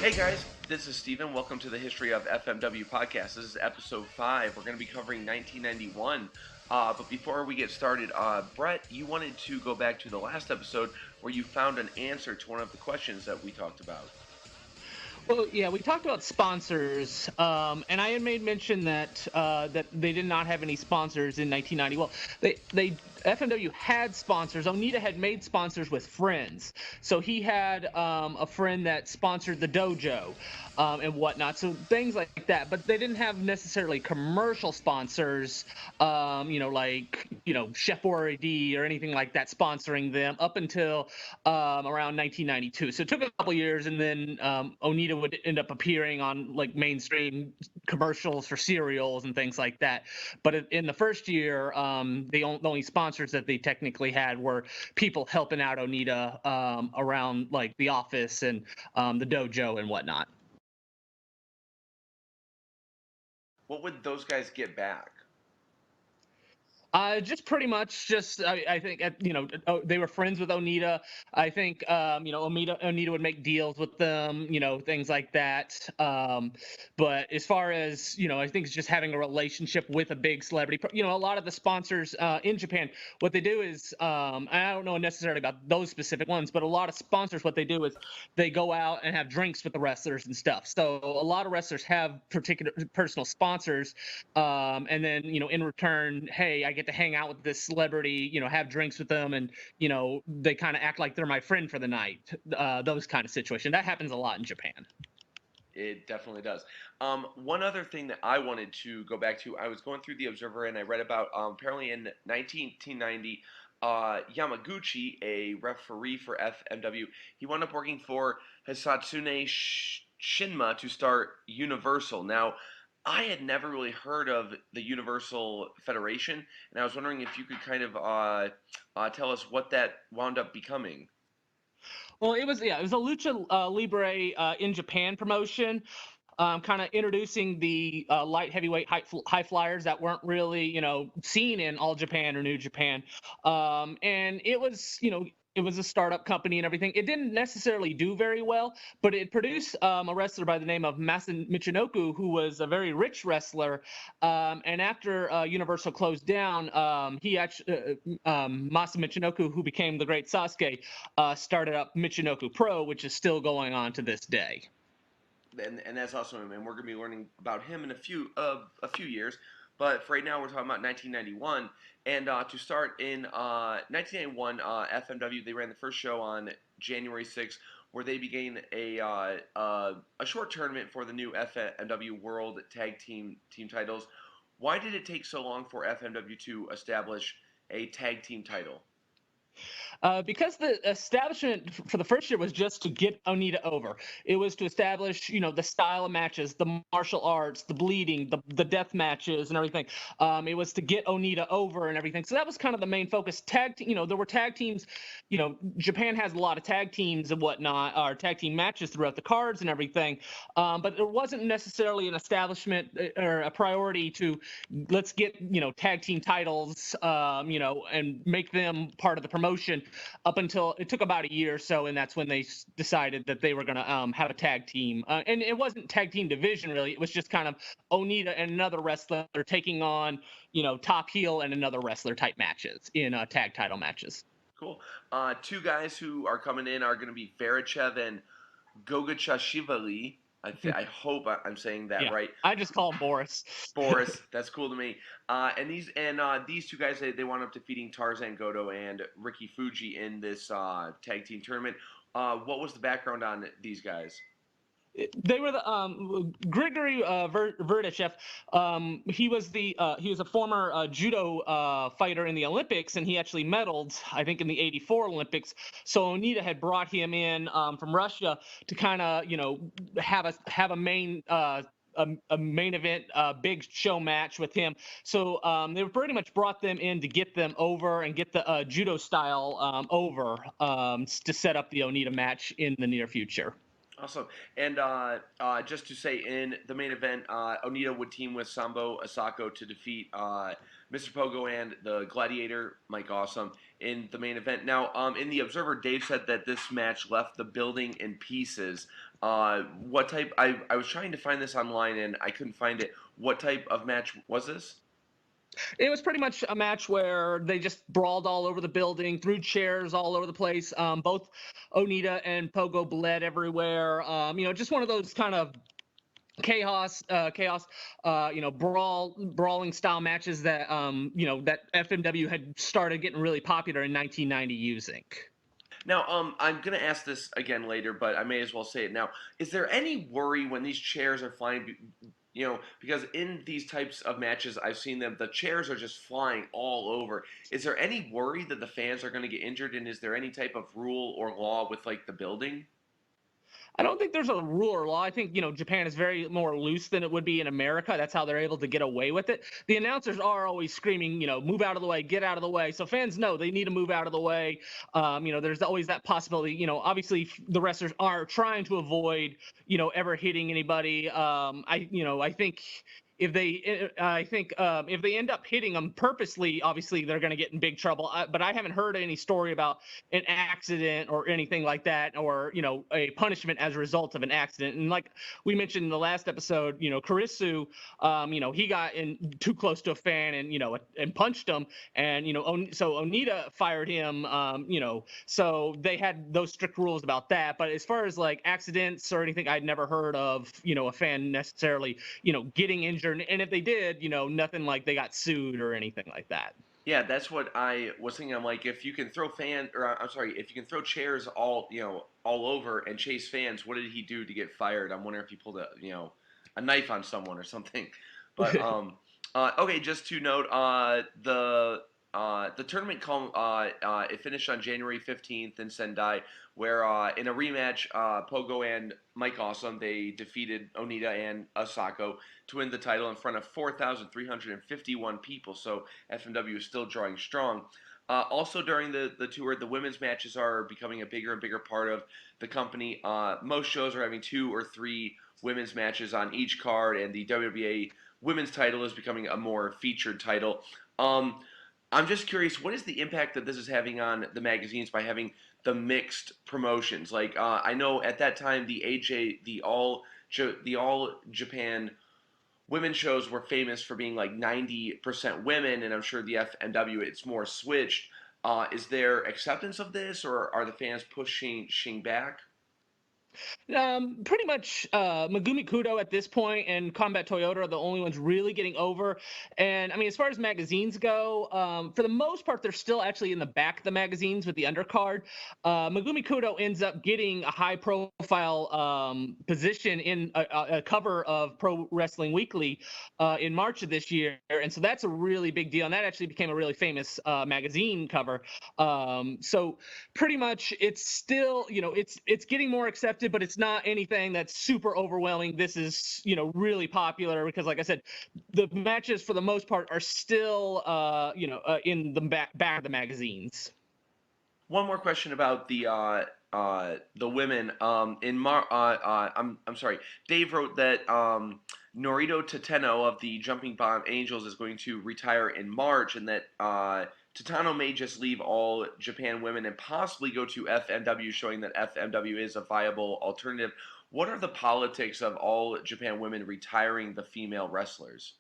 Hey guys, this is Steven. Welcome to the History of FMW podcast. This is episode 5. We're going to be covering 1991. But before we get started, Brett, you wanted to go back to the last episode where you found an answer to one of the questions that we talked about. Well, yeah, we talked about sponsors, and I had made mention that they did not have any sponsors in 1990. Well, they FMW had sponsors. Onita had made sponsors with friends, so he had a friend that sponsored the dojo and whatnot. So things like that, but they didn't have necessarily commercial sponsors, like Chef Boyardee or anything like that sponsoring them up until around 1992. So it took a couple years, and then Onita would end up appearing on like mainstream commercials for cereals and things like that. But in the first year, the only sponsors that they technically had were people helping out Onita around like the office and the dojo and whatnot. What would those guys get back? Just pretty much, I think they were friends with Onita. I think Onita would make deals with them, things like that. But as far as I think it's just having a relationship with a big celebrity. A lot of the sponsors in Japan, what they do is, I don't know necessarily about those specific ones, but a lot of sponsors, what they do is they go out and have drinks with the wrestlers and stuff. So a lot of wrestlers have particular personal sponsors, and then in return, hey, I get to hang out with this celebrity, have drinks with them, and they kind of act like they're my friend for the night. Those kind of situations that happens a lot in Japan. It definitely does. One other thing that I wanted to go back to, I was going through the Observer and I read about apparently in 1990, Yamaguchi, a referee for FMW, he wound up working for Hisatsune Shinma to start Universal. Now, I had never really heard of the Universal Federation, and I was wondering if you could kind of tell us what that wound up becoming. Well, it was a lucha libre in Japan promotion, kind of introducing the light heavyweight high flyers that weren't really seen in All Japan or New Japan, and it was a startup company and everything. It didn't necessarily do very well, but it produced a wrestler by the name of Masa Michinoku, who was a very rich wrestler. And after Universal closed down, he actually Masa Michinoku, who became the Great Sasuke, started up Michinoku Pro, which is still going on to this day. And that's awesome. And we're going to be learning about him in a few years. But for right now, we're talking about 1991. And to start in 1991, FMW they ran the first show on January 6th, where they began a short tournament for the new FMW World Tag Team titles. Why did it take so long for FMW to establish a tag team title? Because the establishment for the first year was just to get Onita over. It was to establish, the style of matches, the martial arts, the bleeding, the death matches, and everything. It was to get Onita over and everything. So that was kind of the main focus. There were tag teams. Japan has a lot of tag teams and whatnot, or tag team matches throughout the cards and everything. But there wasn't necessarily an establishment or a priority to let's get tag team titles, and make them part of the promotion up until it took about a year or so, and that's when they decided that they were going to have a tag team. And it wasn't tag team division really; it was just kind of Onita and another wrestler taking on, top heel and another wrestler type matches in tag title matches. Cool. Two guys who are coming in are going to be Farachev and Gogachashvili. I hope I'm saying that Yeah, right. I just call him Boris. Boris, that's cool to me. And these two guys they wound up defeating Tarzan Goto and Ricky Fuji in this tag team tournament. What was the background on these guys? They were the Grigory Verdashev. He was a former judo fighter in the Olympics, and he actually medaled, I think, in the '84 Olympics. So Onita had brought him in from Russia to kind of have a main. A main event, big show match with him. So they pretty much brought them in to get them over and get the judo style over, to set up the Onita match in the near future. Awesome. And just to say, in the main event, Onita would team with Sambo Asako to defeat Mr. Pogo and the Gladiator, Mike Awesome, in the main event. Now, in the Observer, Dave said that this match left the building in pieces. What type? I was trying to find this online and I couldn't find it. What type of match was this? It was pretty much a match where they just brawled all over the building, threw chairs all over the place. Both Onita and Pogo bled everywhere. Just one of those kind of chaos, brawling style matches that that FMW had started getting really popular in 1990 using. Now, I'm gonna ask this again later, but I may as well say it now. Is there any worry when these chairs are flying? Because in these types of matches, I've seen them. The chairs are just flying all over. Is there any worry that the fans are going to get injured? And is there any type of rule or law with like the building? I don't think there's a rule or law. I think, Japan is very more loose than it would be in America. That's how they're able to get away with it. The announcers are always screaming, move out of the way, get out of the way. So fans know they need to move out of the way. There's always that possibility. Obviously the wrestlers are trying to avoid, ever hitting anybody. I think if they end up hitting them purposely, obviously they're going to get in big trouble. But I haven't heard any story about an accident or anything like that, or a punishment as a result of an accident. And like we mentioned in the last episode, Karisu, he got in too close to a fan and and punched him, and so Onita fired him. So they had those strict rules about that. But as far as like accidents or anything, I'd never heard of a fan necessarily getting injured. And if they did, nothing like they got sued or anything like that. Yeah, that's what I was thinking. I'm like, if you can throw I'm sorry, if you can throw chairs all over and chase fans, what did he do to get fired? I'm wondering if he pulled a knife on someone or something. But okay, just to note, the tournament it finished on January 15th in Sendai, where in a rematch, Pogo and Mike Awesome they defeated Onita and Asako to win the title in front of 4,351 people. So FMW is still drawing strong. Also during the tour, the women's matches are becoming a bigger and bigger part of the company. Most shows are having 2 or 3 women's matches on each card, and the WWA women's title is becoming a more featured title. I'm just curious, what is the impact that this is having on the magazines by having the mixed promotions? Like, I know at that time the the All Japan women shows were famous for being like 90% women, and I'm sure the FMW it's more switched. Is there acceptance of this, or are the fans pushing back? Pretty much Megumi Kudo at this point and Combat Toyota are the only ones really getting over. And I mean, as far as magazines go, for the most part, they're still actually in the back of the magazines with the undercard. Megumi Kudo ends up getting a high profile position in a cover of Pro Wrestling Weekly in March of this year. And so that's a really big deal. And that actually became a really famous magazine cover. So pretty much it's still, it's getting more accepted, but it's not anything that's super overwhelming. This is, really popular because, like I said, the matches for the most part are still, in the back of the magazines. One more question about the women. I'm sorry. Dave wrote that Norito Tateno of the Jumping Bomb Angels is going to retire in March, and that Tatano may just leave All Japan Women and possibly go to FMW, showing that FMW is a viable alternative. What are the politics of All Japan Women retiring the female wrestlers?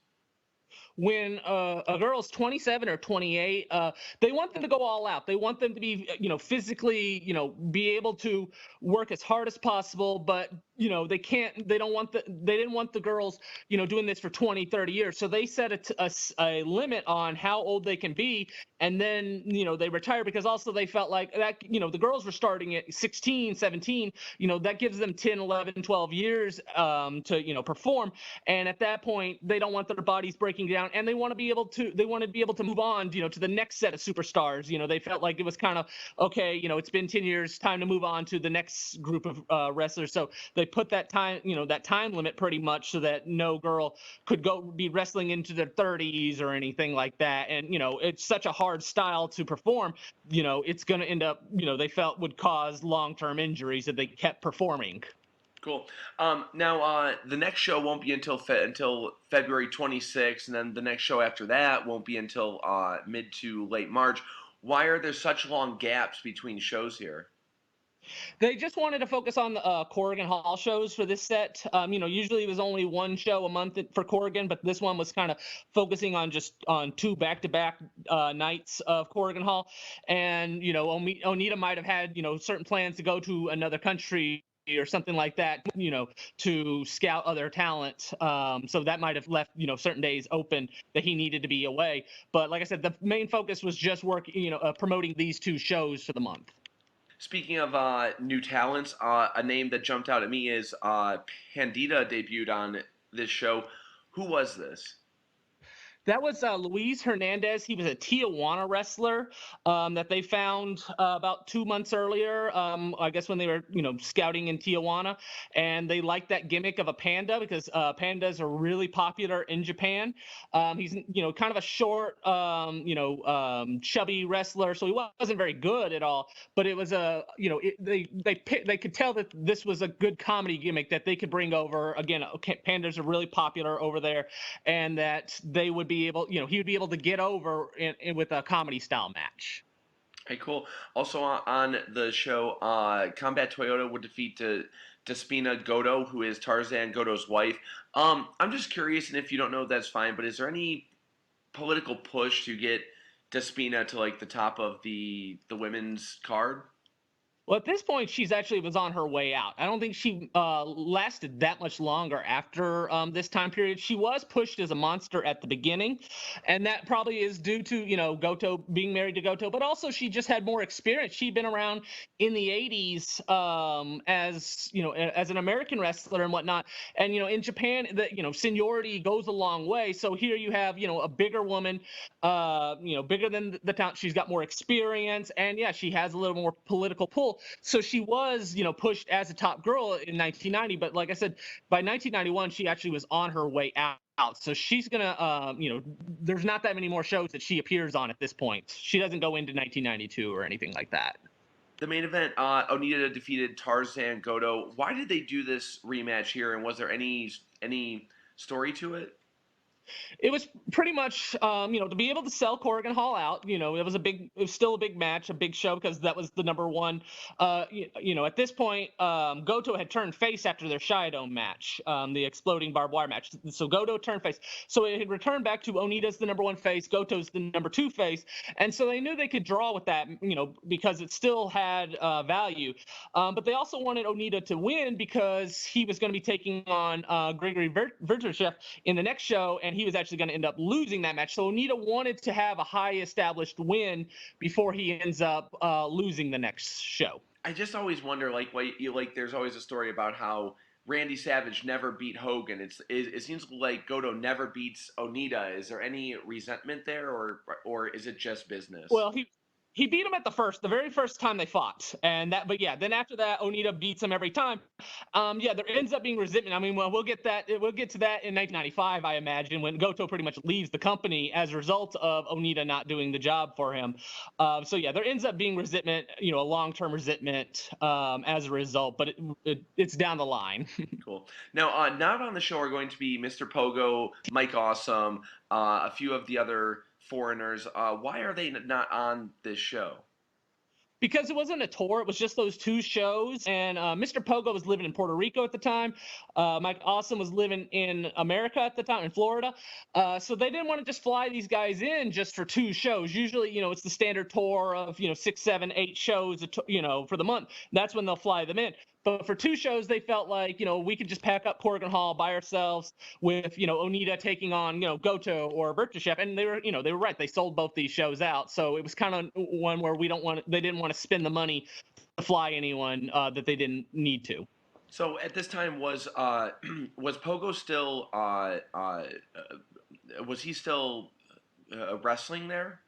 When a girl's 27 or 28, they want them to go all out. They want them to be, physically, be able to work as hard as possible, but they can't. They don't want they didn't want the girls, doing this for 20, 30 years. So they set a limit on how old they can be, and then they retire, because also they felt like that the girls were starting at 16, 17. That gives them 10, 11, 12 years to perform, and at that point they don't want their bodies breaking down, and they want to be able to move on to the next set of superstars. They felt like it was kind of okay, it's been 10 years, time to move on to the next group of wrestlers. So they put that time limit pretty much, so that no girl could be wrestling into their 30s or anything like that. And it's such a hard style to perform, it's going to end up, they felt would cause long-term injuries if they kept performing. Cool. Now, the next show won't be until February 26th, and then the next show after that won't be until mid to late March. Why are there such long gaps between shows here? They just wanted to focus on the Corrigan Hall shows for this set. Usually it was only one show a month for Corrigan, but this one was kind of focusing on just on two back-to-back nights of Corrigan Hall. And Onita might have had certain plans to go to another country or something like that, to scout other talent. So that might have left, certain days open that he needed to be away. But like I said, the main focus was just promoting these two shows for the month. Speaking of new talents, a name that jumped out at me is Pandita debuted on this show. Who was this? That was Luis Hernandez. He was a Tijuana wrestler that they found about 2 months earlier. I guess when they were, scouting in Tijuana, and they liked that gimmick of a panda because pandas are really popular in Japan. He's, kind of a short, chubby wrestler, so he wasn't very good at all. But it was they could tell that this was a good comedy gimmick that they could bring over. Again, pandas are really popular over there, and that they would be able, he would be able to get over with a comedy style match. Hey, cool. Also on the show, Combat Toyota would defeat Despina Goto, who is Tarzan Goto's wife. I'm just curious, and if you don't know, that's fine. But is there any political push to get Despina to like the top of the women's card? Well, at this point, she's actually was on her way out. I don't think she lasted that much longer after this time period. She was pushed as a monster at the beginning, and that probably is due to Goto being married to Goto, but also she just had more experience. She'd been around in the '80s as an American wrestler and whatnot, and in Japan, seniority goes a long way. So here you have a bigger woman, bigger than the town. She's got more experience, and yeah, she has a little more political pull. So she was, pushed as a top girl in 1990. But like I said, by 1991, she actually was on her way out. So she's gonna, there's not that many more shows that she appears on at this point. She doesn't go into 1992 or anything like that. The main event, Onita defeated Tarzan Goto. Why did they do this rematch here, and was there any story to it? It was pretty much, to be able to sell Corrigan Hall out. It was still a big match, a big show because that was the number one. At this point, Goto had turned face after their Shiodome match, the exploding barbed wire match. So Goto turned face. So it had returned back to Onita's the number one face, Goto's the number two face, and so they knew they could draw with that, because it still had value. But they also wanted Onita to win because he was going to be taking on Gregory Virtushev in the next show, and he was actually going to end up losing that match. So Onita wanted to have a high established win before he ends up losing the next show. I just always wonder, like, why you like. There's always a story about how Randy Savage never beat Hogan. It seems like Goto never beats Onita. Is there any resentment there, or is it just business? Well, he beat him at the very first time they fought, and that. But yeah, then after that, Onita beats him every time. Yeah, there ends up being resentment. I mean, well, we'll get to that in 1995, I imagine, when Goto pretty much leaves the company as a result of Onita not doing the job for him. So yeah, there ends up being resentment, a long-term resentment as a result, but it's down the line. Cool. Now, not on the show are going to be Mr. Pogo, Mike Awesome, a few of the other foreigners. Why are they not on this show? Because it wasn't a tour, it was just those two shows. And Mr. Pogo was living in Puerto Rico at the time. Mike Awesome was living in America at the time, in Florida. So they didn't want to just fly these guys in just for two shows. Usually, it's the standard tour of 6, 7, 8 shows, for the month. That's when they'll fly them in. But for two shows, they felt like, we could just pack up Corrigan Hall by ourselves with, Onita taking on, Goto or Virtushev. And they were right. They sold both these shows out. So it was kind of one where they didn't want to spend the money to fly anyone that they didn't need to. So at this time, was Pogo still was he still wrestling there?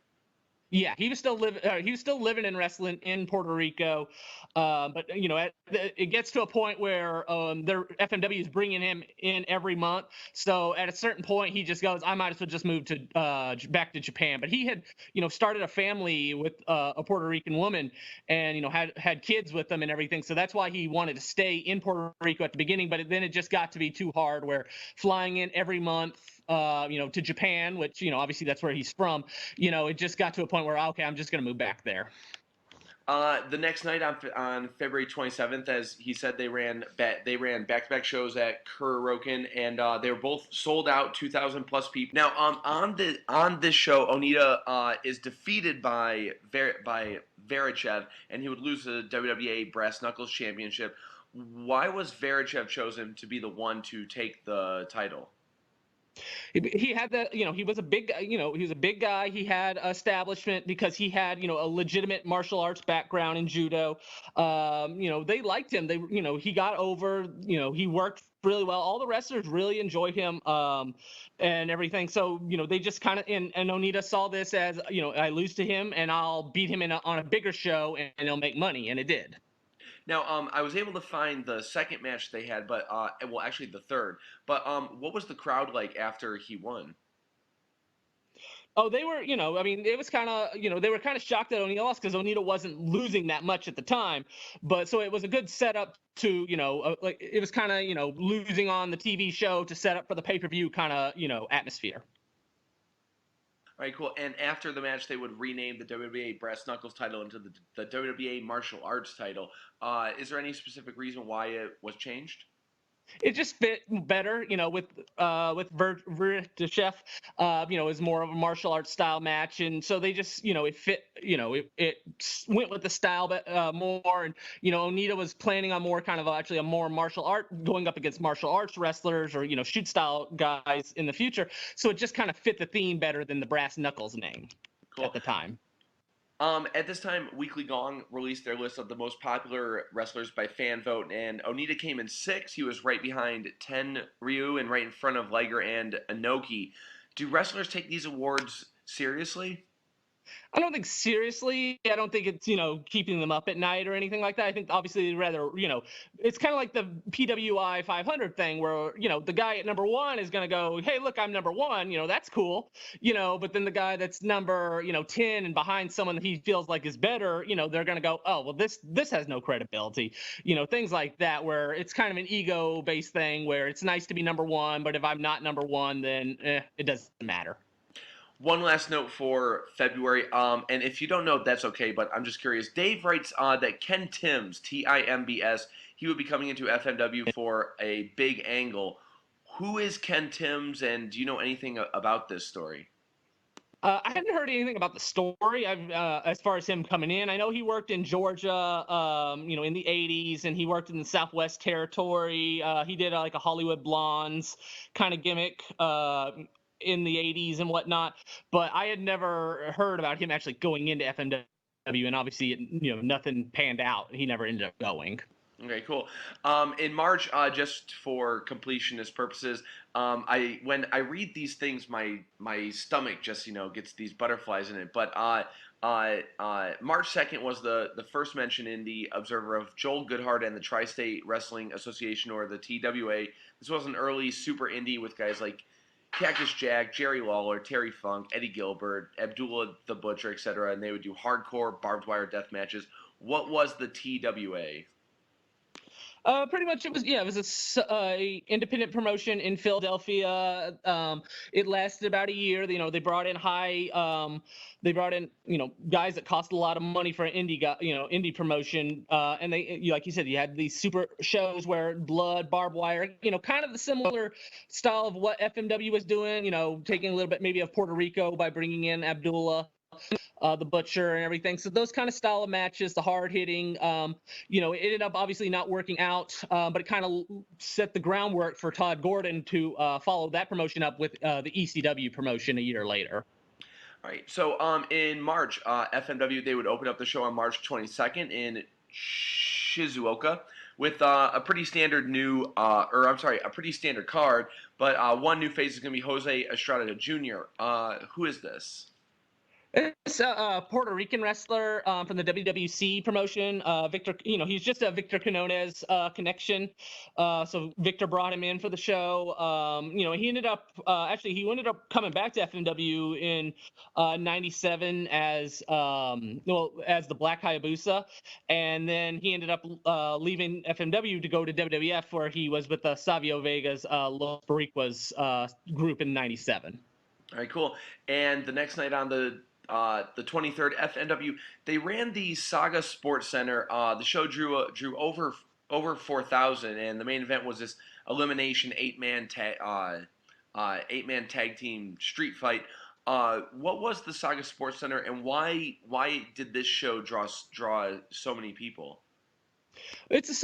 Yeah, he was still living. He was still living and wrestling in Puerto Rico, but it gets to a point where their FMW is bringing him in every month. So at a certain point, he just goes, "I might as well just move to back to Japan." But he had started a family with a Puerto Rican woman, and had kids with them and everything. So that's why he wanted to stay in Puerto Rico at the beginning. But then it just got to be too hard, where flying in every month, to Japan, which obviously that's where he's from. It just got to a point where okay, I'm just gonna move back there. The next night on February 27th, as he said, they ran back-to-back shows at Kuroken, and they were both sold out, 2,000 plus people. Now, on this show, Onita is defeated by Verichev, and he would lose the WWA Brass Knuckles Championship. Why was Verichev chosen to be the one to take the title? He had that, he was a big, he was a big guy. He had establishment because he had, a legitimate martial arts background in judo. They liked him. He got over. He worked really well. All the wrestlers really enjoyed him, and everything. So, they just kind of and Onita saw this as, I lose to him and I'll beat him on a bigger show and he'll make money, and it did. Now, I was able to find the second match they had, but well, actually the third. But what was the crowd like after he won? Oh, they were, I mean, it was kind of, they were kind of shocked that Onita lost because Onita wasn't losing that much at the time. But so it was a good setup to, like it was kind of, losing on the TV show to set up for the pay-per-view kind of, atmosphere. All right, cool. And after the match, they would rename the WWA Brass Knuckles title into the WWA Martial Arts title. Is there any specific reason why it was changed? It just fit better, with Verdashev. Is more of a martial arts style match, and so they just, it fit, it went with the style more, and Onita was planning on more kind of actually a more martial art going up against martial arts wrestlers or shoot style guys in the future, so it just kind of fit the theme better than the Brass Knuckles name Cool. at the time. At this time, Weekly Gong released their list of the most popular wrestlers by fan vote, and Onita came in sixth. He was right behind Ten Ryu and right in front of Liger and Inoki. Do wrestlers take these awards seriously? I don't think seriously. I don't think it's keeping them up at night or anything like that. I think obviously they'd rather it's kind of like the PWI 500 thing where the guy at number one is going to go, hey, look, I'm number one. That's cool. But then the guy that's number 10 and behind someone that he feels like is better, they're going to go, oh well, this has no credibility. Things like that where it's kind of an ego based thing where it's nice to be number one, but if I'm not number one, then it doesn't matter. One last note for February, and if you don't know, that's okay, but I'm just curious. Dave writes that Ken Timbs, Timbs, he would be coming into FMW for a big angle. Who is Ken Timbs, and do you know anything about this story? I hadn't heard anything about the story. As far as him coming in, I know he worked in Georgia, in the '80s, and he worked in the Southwest Territory. He did like a Hollywood Blondes kind of gimmick in the '80s and whatnot. But I had never heard about him actually going into FMW, and obviously, nothing panned out. He never ended up going. Okay, cool. In March, just for completionist purposes, when I read these things, my stomach just gets these butterflies in it. But March 2nd was the first mention in the Observer of Joel Goodhart and the Tri-State Wrestling Association, or the TWA. This was an early super indie with guys like Cactus Jack, Jerry Lawler, Terry Funk, Eddie Gilbert, Abdullah the Butcher, etc. And they would do hardcore barbed wire death matches. What was the TWA? Pretty much, it was a independent promotion in Philadelphia. It lasted about a year. They brought in they brought in guys that cost a lot of money for an indie promotion. And they, like you said, you had these super shows where blood, barbed wire, kind of the similar style of what FMW was doing. Taking a little bit maybe of Puerto Rico by bringing in Abdullah. The Butcher and everything. So those kind of style of matches, the hard hitting, it ended up obviously not working out, but it kind of set the groundwork for Todd Gordon to follow that promotion up with the ECW promotion a year later. All right. So in March, FMW, they would open up the show on March 22nd in Shizuoka with a pretty standard a pretty standard card, but one new face is going to be Jose Estrada Jr. Who is this? It's a Puerto Rican wrestler from the WWC promotion. Victor, he's just a Victor Quinones connection. So Victor brought him in for the show. He ended up he ended up coming back to FMW in '97 as as the Black Hayabusa, and then he ended up leaving FMW to go to WWF, where he was with Savio Vega's Los Boricuas group in '97. All right, cool. And the next night on the 23rd FNW, they ran the Saga Sports Center. The show drew over 4,000, and the main event was this elimination eight man tag team street fight. What was the Saga Sports Center, and why did this show draw so many people? It's a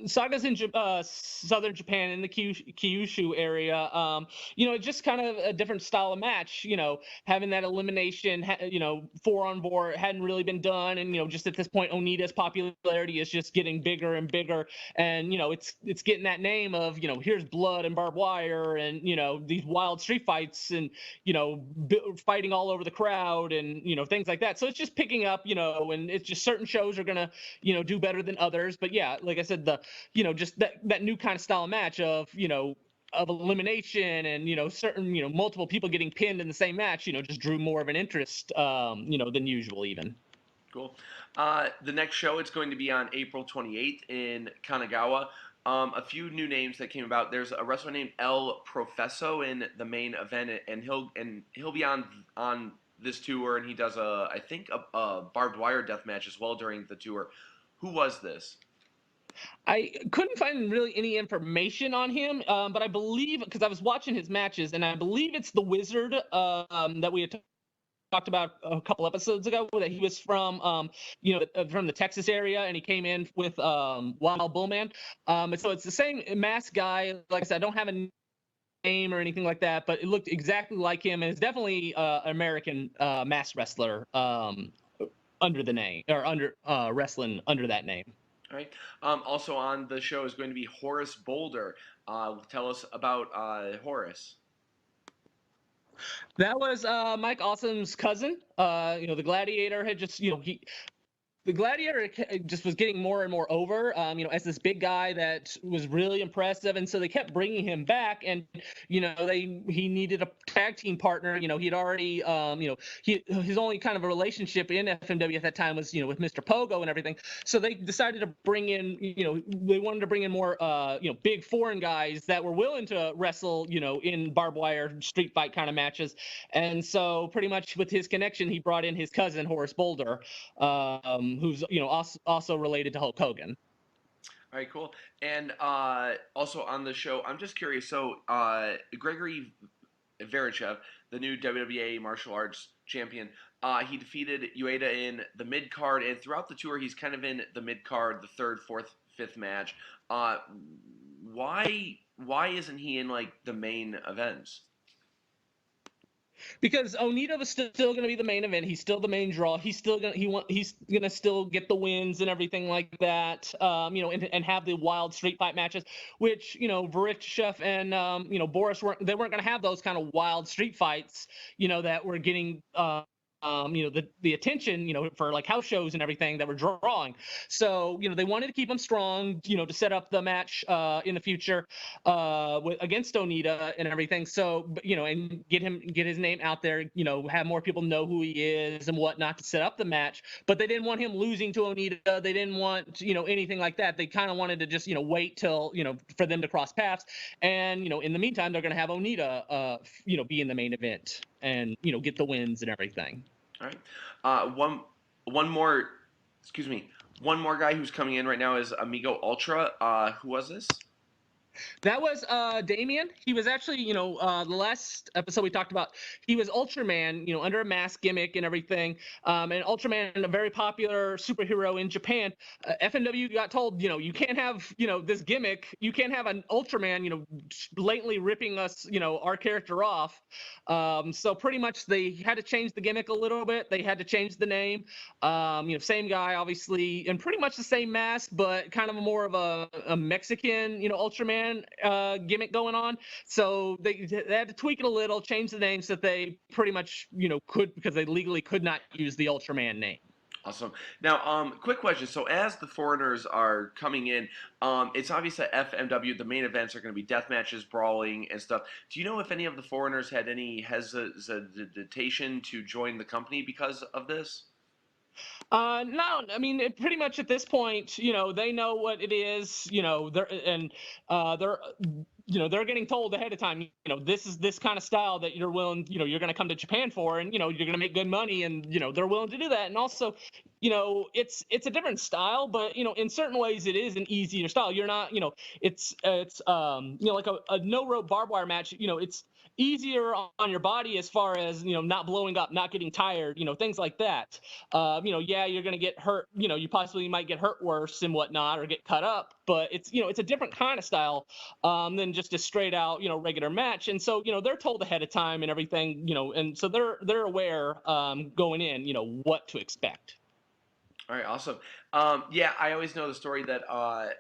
Saga's in southern Japan in the Kyushu area. It's just kind of a different style of match. Having that elimination, 4-on-4 hadn't really been done, and just at this point, Onita's popularity is just getting bigger and bigger, and it's getting that name of here's blood and barbed wire, and these wild street fights, and fighting all over the crowd, and things like that. So it's just picking up, and it's just certain shows are gonna do better than others. But yeah, like I said, just that new kind of style match of of elimination, and certain multiple people getting pinned in the same match just drew more of an interest than usual even. Cool. The next show, it's going to be on April 28th in Kanagawa. A few new names that came about. There's a wrestler named El Profeso in the main event, and he'll be on this tour, and he does I think a barbed wire death match as well during the tour. Who was this? I couldn't find really any information on him, but I believe, because I was watching his matches, and I believe it's the Wizard that we had talked about a couple episodes ago, that he was from from the Texas area, and he came in with Wild Bullman. And so it's the same masked guy. Like I said, I don't have a name or anything like that, but it looked exactly like him, and it's definitely an American masked wrestler under the name, or under wrestling under that name. All right. Also on the show is going to be Horace Boulder. Tell us about Horace. That was Mike Awesome's cousin. The Gladiator had just, the Gladiator just was getting more and more over, as this big guy that was really impressive, and so they kept bringing him back, and he needed a tag team partner. He'd already, his only kind of a relationship in FMW at that time was with Mr. Pogo and everything. So they decided to bring in, they wanted to bring in more, big foreign guys that were willing to wrestle, in barbed wire street fight kind of matches, and so pretty much with his connection, he brought in his cousin Horace Boulder. Who's also related to Hulk Hogan. All right, cool. And also on the show, I'm just curious. So Gregory Verichev, the new WWA martial arts champion, he defeated Ueda in the mid card, and throughout the tour, he's kind of in the mid card, the third, fourth, fifth match. Why isn't he in like the main events? Because Onita was still going to be the main event. He's still the main draw. He's still going he's going to still get the wins and everything like that. And have the wild street fight matches, which Verichev and Boris weren't going to have those kind of wild street fights. That were getting. The attention, for like house shows and everything that were drawing. So, they wanted to keep him strong, to set up the match in the future against Onita and everything. So, and get his name out there, have more people know who he is and whatnot to set up the match. But they didn't want him losing to Onita. They didn't want, anything like that. They kind of wanted to just, wait till, for them to cross paths. And, in the meantime, they're going to have Onita, be in the main event and, get the wins and everything. All right. One more. Excuse me. One more guy who's coming in right now is Amigo Ultra. Who was this? That was Damien. He was actually, the last episode we talked about, he was Ultraman, under a mask gimmick and everything. And Ultraman, a very popular superhero in Japan. FMW got told, you can't have, this gimmick. You can't have an Ultraman, blatantly ripping us, our character off. So pretty much they had to change the gimmick a little bit. They had to change the name. Same guy, obviously, and pretty much the same mask, but kind of more of a Mexican, Ultraman. Japan gimmick going on. So they had to tweak it a little, change the name so that they pretty much could, because they legally could not use the Ultraman name. Awesome. Now, quick question. So, as the foreigners are coming in, it's obvious that FMW, the main events are going to be death matches, brawling, and stuff. Do you know if any of the foreigners had any hesitation to join the company because of this? No, I mean, pretty much at this point, they know what it is. They're getting told ahead of time. This is this kind of style that you're willing. You're going to come to Japan for, and you're going to make good money, and they're willing to do that. And also, it's a different style, but in certain ways, it is an easier style. You're not, it's like a no rope barbed wire match. It's easier on your body as far as not blowing up, not getting tired, things like that. Yeah, you're gonna get hurt. You possibly might get hurt worse and whatnot, or get cut up. But it's a different kind of style than just a straight out regular match. And so they're told ahead of time and everything. And so they're aware going in what to expect. All right, awesome. Yeah, I always know the story that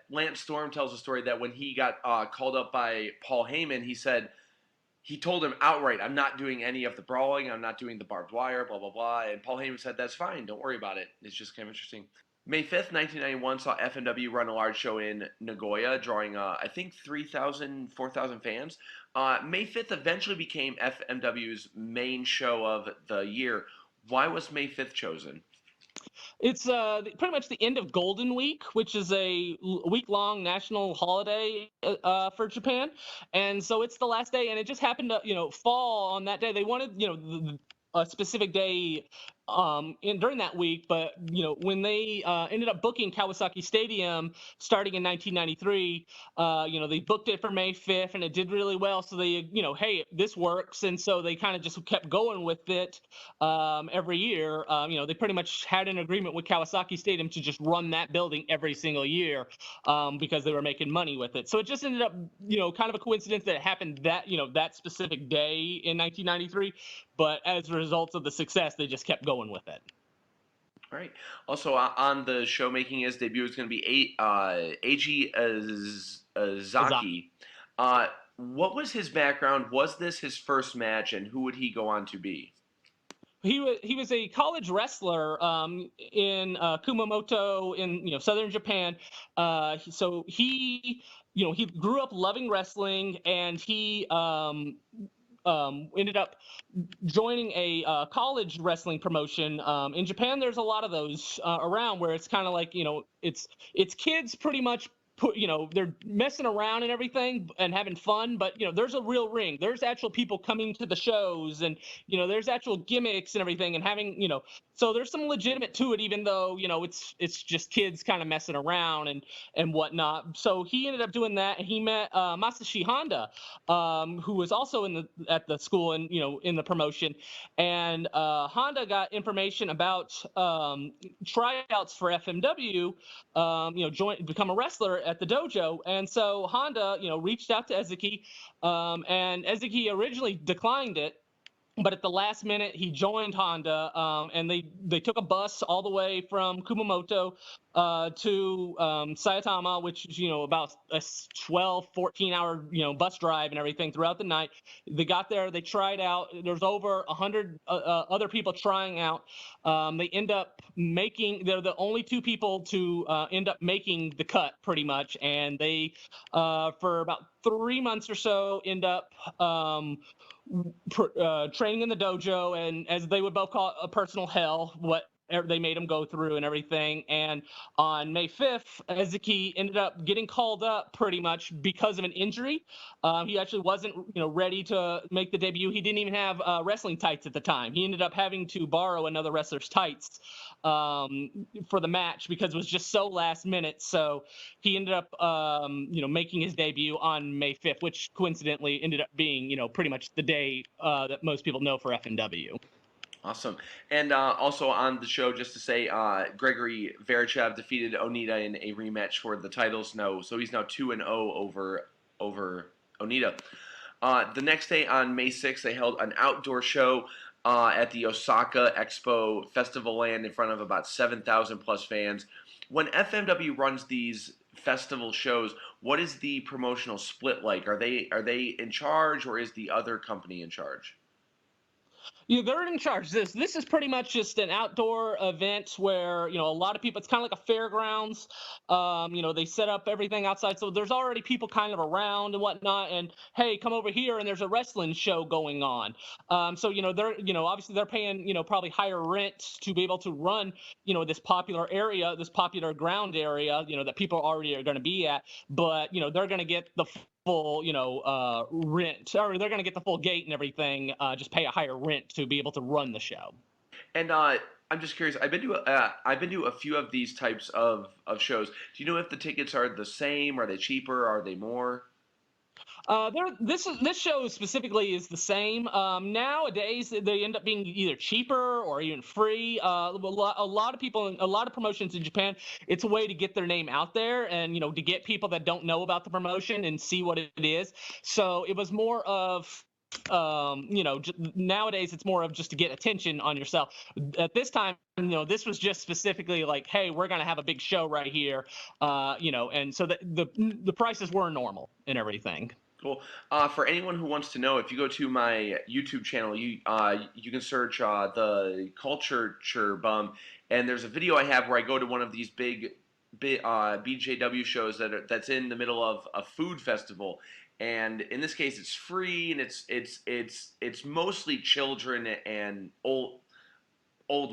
Lance Storm tells a story that when he got called up by Paul Heyman, he told him outright, "I'm not doing any of the brawling. I'm not doing the barbed wire, blah blah blah." And Paul Heyman said, "That's fine. Don't worry about it." It's just kind of interesting. May 5th, 1991 saw FMW run a large show in Nagoya, drawing I think 3,000, 4,000 fans. May 5th eventually became FMW's main show of the year. Why was May 5th chosen? It's pretty much the end of Golden Week, which is a week-long national holiday for Japan, and so it's the last day, and it just happened to fall on that day. They wanted a specific day during that week, but when they ended up booking Kawasaki Stadium starting in 1993, they booked it for May 5th, and it did really well. So they hey, this works, and so they kind of just kept going with it every year. They pretty much had an agreement with Kawasaki Stadium to just run that building every single year because they were making money with it. So it just ended up kind of a coincidence that it happened that that specific day in 1993, but as a result of the success, they just kept going with it. All right. Also, on the show making his debut is going to be Eiji Azaki. What was his background? Was this his first match, and who would he go on to be? He was a college wrestler in Kumamoto in southern Japan. So he grew up loving wrestling, and he ended up joining a college wrestling promotion. In Japan, there's a lot of those around where it's kind of like it's kids pretty much they're messing around and everything and having fun, but there's a real ring, there's actual people coming to the shows, and there's actual gimmicks and everything, and having so there's some legitimate to it, even though it's just kids kind of messing around and whatnot. So he ended up doing that, and he met Masashi Honda, who was also at the school and in the promotion. And Honda got information about tryouts for FMW, become a wrestler at the dojo. And so Honda reached out to Ezuki, and Ezuki originally declined it, but at the last minute he joined Honda, and they took a bus all the way from Kumamoto to Saitama, which is about a 12-14 hour bus drive and everything throughout the night. They got there, they tried out. There's over 100 other people trying out. They end up they're the only two people to end up making the cut pretty much, and they for about 3 months or so end up training in the dojo, and as they would both call it, a personal hell, what they made him go through and everything. And on May 5th, Ezuki ended up getting called up pretty much because of an injury. He actually wasn't ready to make the debut. He didn't even have wrestling tights at the time. He ended up having to borrow another wrestler's tights for the match because it was just so last minute. So he ended up making his debut on May 5th, which coincidentally ended up being pretty much the day that most people know for FMW. Awesome. And also on the show, just to say, Gregory Verichev defeated Onita in a rematch for the titles. So he's now 2-0 over Onita. The next day on May 6th, they held an outdoor show at the Osaka Expo Festival Land in front of about 7,000 plus fans. When FMW runs these festival shows, what is the promotional split like? Are they in charge, or is the other company in charge? Yeah, they're in charge. This is pretty much just an outdoor event where a lot of people. It's kind of like a fairgrounds. They set up everything outside, so there's already people kind of around and whatnot. And hey, come over here, and there's a wrestling show going on. So they're obviously they're paying probably higher rent to be able to run this popular area, this popular ground area that people already are going to be at. But they're going to get the full rent, or they're going to get the full gate and everything, just pay a higher rent to be able to run the show. And I'm just curious. I've been to a few of these types of shows. Do you know if the tickets are the same? Are they cheaper? Are they more? This show specifically is the same. Nowadays, they end up being either cheaper or even free. A lot of people, a lot of promotions in Japan, it's a way to get their name out there, and to get people that don't know about the promotion and see what it is. So it was more of nowadays it's more of just to get attention on yourself. At this time, this was just specifically like, hey, we're gonna have a big show right here, and so the prices were normal and everything. Cool. For anyone who wants to know, if you go to my YouTube channel, you can search the Culture Bum, and there's a video I have where I go to one of these big BJW shows that's in the middle of a food festival, and in this case, it's free, and it's mostly children and old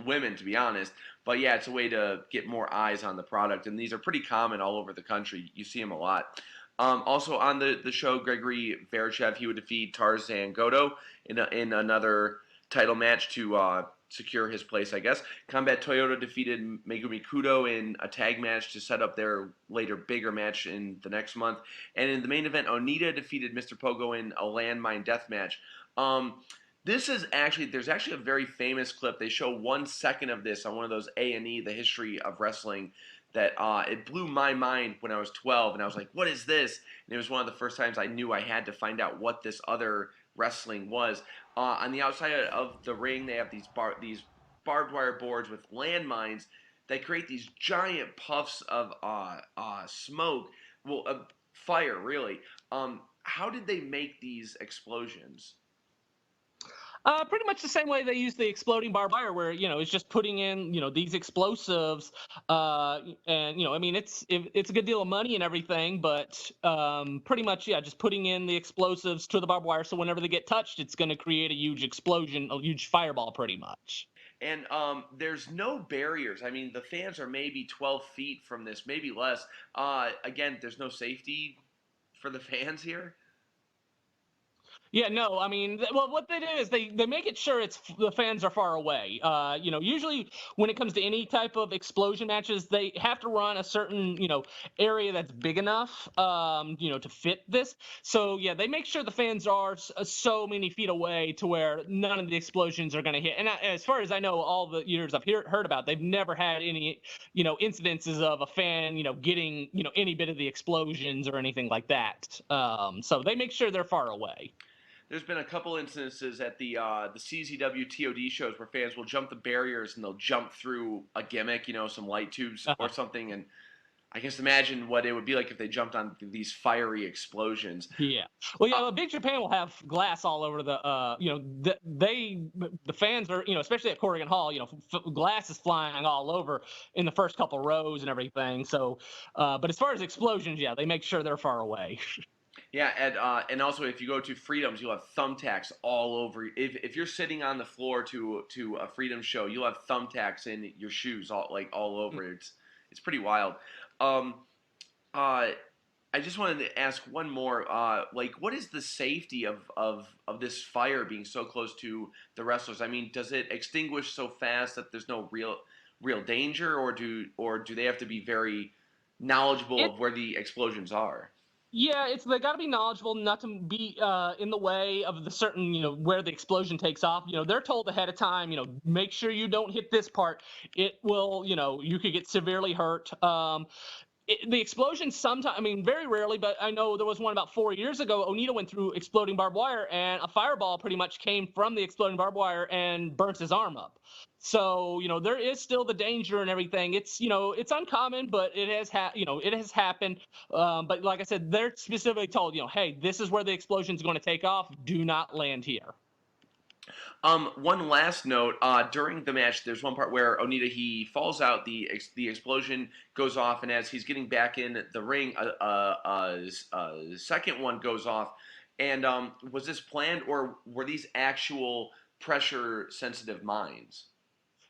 women, to be honest. But yeah, it's a way to get more eyes on the product, and these are pretty common all over the country. You see them a lot. Also on the show, Gregory Varachev, he would defeat Tarzan Goto in another title match to secure his place, I guess. Combat Toyota defeated Megumi Kudo in a tag match to set up their later bigger match in the next month. And in the main event, Onita defeated Mr. Pogo in a landmine death match. Um, there's actually a very famous clip. They show 1 second of this on one of those A&E, the history of wrestling, that it blew my mind when I was 12, and I was like, what is this? And it was one of the first times I knew I had to find out what this other wrestling was. On the outside of the ring, they have these barbed wire boards with landmines that create these giant puffs of smoke, well, fire, really. How did they make these explosions? Pretty much the same way they use the exploding barbed wire, where it's just putting in these explosives, and I mean it's a good deal of money and everything, but pretty much yeah, just putting in the explosives to the barbed wire, so whenever they get touched, it's going to create a huge explosion, a huge fireball, pretty much. And there's no barriers. I mean, the fans are maybe 12 feet from this, maybe less. Again, there's no safety for the fans here. Yeah, no, I mean, well, what they do is they make it sure it's the fans are far away. Usually when it comes to any type of explosion matches, they have to run a certain area that's big enough, to fit this. So yeah, they make sure the fans are so many feet away to where none of the explosions are going to hit. And as far as I know, all the years I've heard about, they've never had any incidences of a fan getting any bit of the explosions or anything like that. So they make sure they're far away. There's been a couple instances at the CZW TOD shows where fans will jump the barriers and they'll jump through a gimmick, some light tubes or something, and I can just imagine what it would be like if they jumped on these fiery explosions. Yeah. Well, Big Japan will have glass all over the, the fans are, especially at Corrigan Hall, glass is flying all over in the first couple rows and everything. So, but as far as explosions, yeah, they make sure they're far away. Yeah, and also if you go to Freedoms, you'll have thumbtacks all over. If you're sitting on the floor to a Freedom show, you'll have thumbtacks in your shoes all over. It's pretty wild. Um, I just wanted to ask one more. What is the safety of this fire being so close to the wrestlers? I mean, does it extinguish so fast that there's no real danger, or do they have to be very knowledgeable It of where the explosions are? Yeah, they got to be knowledgeable, not to be in the way of the certain, where the explosion takes off. They're told ahead of time, make sure you don't hit this part. It will, you could get severely hurt. the explosions sometimes, I mean, very rarely, but I know there was one about 4 years ago. Onita went through exploding barbed wire, and a fireball pretty much came from the exploding barbed wire and burnt his arm up. So, there is still the danger and everything. It's uncommon, but it has happened. But like I said, they're specifically told, hey, this is where the explosion is going to take off. Do not land here. One last note. During the match, there's one part where Onita he falls out. The explosion goes off, and as he's getting back in the ring, a second one goes off. And was this planned, or were these actual pressure sensitive mines?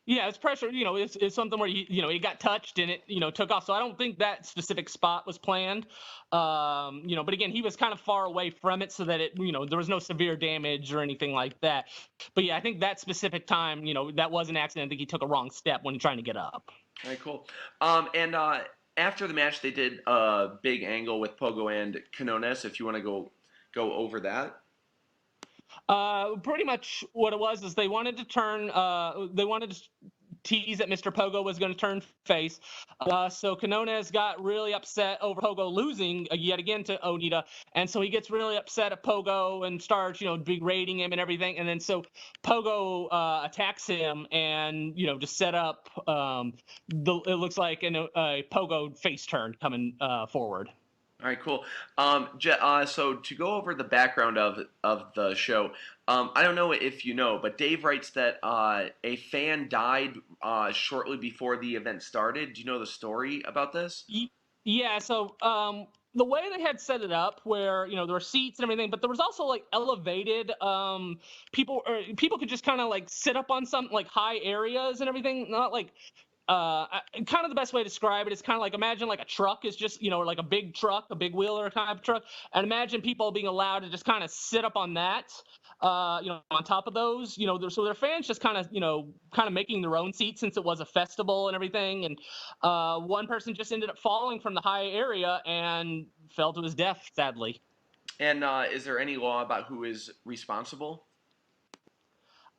Yeah, it's pressure. It's something where he got touched and it took off. So I don't think that specific spot was planned. But again, he was kind of far away from it, so that there was no severe damage or anything like that. But yeah, I think that specific time, that was an accident. I think he took a wrong step when trying to get up. All right, cool. And after the match, they did a big angle with Pogo and Canones. If you want to go over that. Pretty much what it was is they wanted to tease that Mr. Pogo was going to turn face. So Canones got really upset over Pogo losing yet again to Onita, and so he gets really upset at Pogo and starts, berating him and everything. And then so Pogo attacks him and just set up. It looks like a Pogo face turn coming forward. All right, cool. So to go over the background of the show, I don't know if you know, but Dave writes that a fan died shortly before the event started. Do you know the story about this? Yeah, so the way they had set it up, where there were seats and everything, but there was also like elevated people could just kind of like sit up on some like high areas and everything, not like kind of the best way to describe it is kind of like, imagine like a truck is just like a big truck, a big wheeler kind of truck, and imagine people being allowed to just kind of sit up on that, on top of those, so their fans just kind of making their own seats, since it was a festival and everything. And one person just ended up falling from the high area and fell to his death, sadly. And is there any law about who is responsible?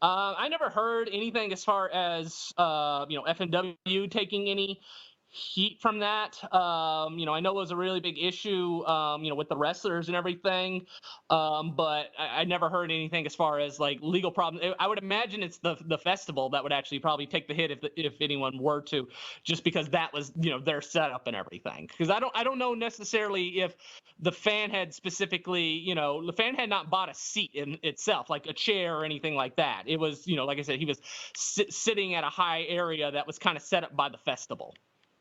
I never heard anything as far as FMW taking any heat from that. I know it was a really big issue, with the wrestlers and everything, but I never heard anything as far as like legal problems. I would imagine it's the festival that would actually probably take the hit if anyone were to, just because that was their setup and everything. Because I don't know necessarily if the fan had specifically, the fan had not bought a seat in itself, like a chair or anything like that. It was, like I said, he was sitting at a high area that was kind of set up by the festival.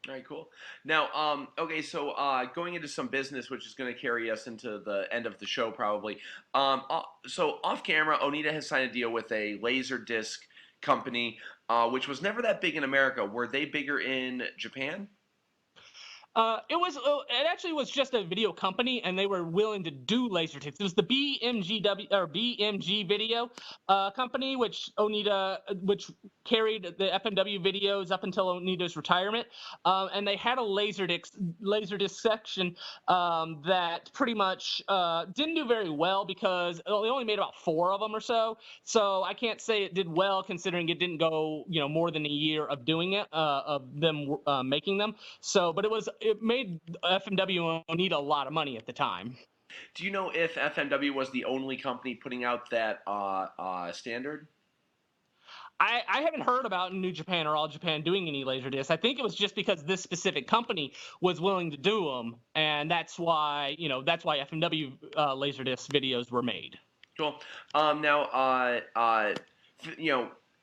All right, cool. Now, okay, so going into some business, which is going to carry us into the end of the show, probably. So off camera, Onita has signed a deal with a laser disc company, which was never that big in America. Were they bigger in Japan? It actually was just a video company, and they were willing to do laser discs. It was the BMG Video company, which carried the FMW videos up until Onita's retirement. And they had a laser disc section that pretty much didn't do very well, because they only made about 4 of them or so. So I can't say it did well, considering it didn't go more than a year of doing it, of them making them. So, but it made FMW and Onita a lot of money at the time. Do you know if FMW was the only company putting out that standard? I haven't heard about New Japan or All Japan doing any laser discs. I think it was just because this specific company was willing to do them, and that's why FMW laser disc videos were made. Cool.